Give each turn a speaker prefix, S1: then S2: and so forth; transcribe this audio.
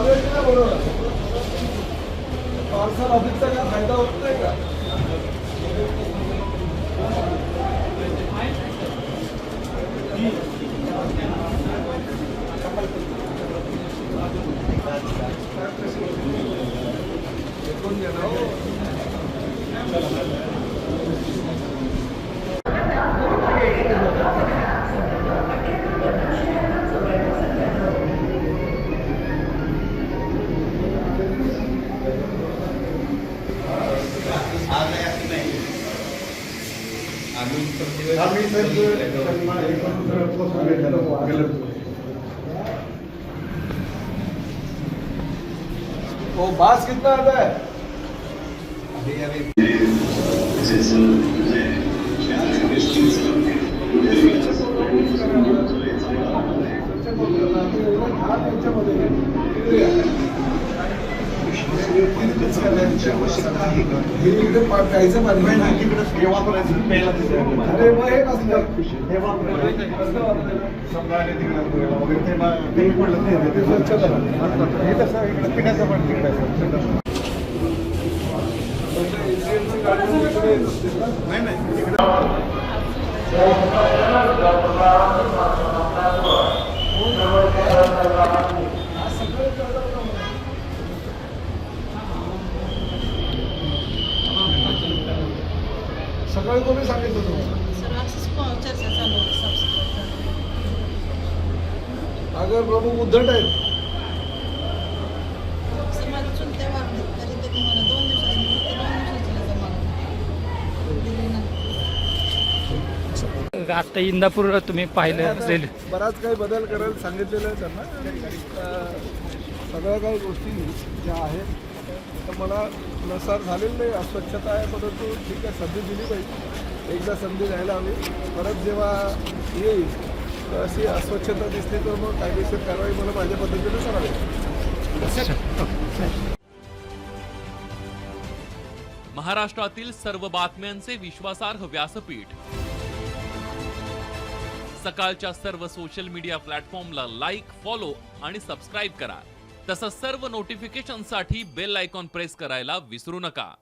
S1: चालू आहे की नाही बरोबर पार्सल ऑफिसचा काय फायदा होत नाही का? वो बास कितना आता है? प्यायचं पाणी हे वापरायचं प्यायला अरे मग हे कसलं हे वापरायचं वगैरे ते पडलं ते स्वच्छ हे कसं इकडे पिण्याचं पण तिकडे सकाळी कोणी सांगितलं तुम्हाला? अगर प्रमुख उद्धट आहेत.
S2: आता इंदापूर तुम्ही पाहिलं असेल,
S1: बराच काही बदल करायला सांगितलेलं आहे त्यांना. सगळ्या काही गोष्टी ज्या आहेत तर मला नसार झालेलं नाही. अस्वच्छता आहे परंतु ठीक आहे, संधी दिली पाहिजे. एकदा संधी द्यायला हवी. परत जेव्हा येईल तर अशी अस्वच्छता दिसली तर मग कायदेशीर कारवाई मला माझ्या पद्धतीने करावी.
S3: महाराष्ट्रातील सर्व बातम्यांचे विश्वासार्ह व्यासपीठ. सकाळच्या सर्व सोशल मीडिया प्लॅटफॉर्मला लाईक, फॉलो आणि सबस्क्राईब करा. तसंच सर्व नोटिफिकेशनसाठी बेल आयकॉन प्रेस करायला विसरू नका.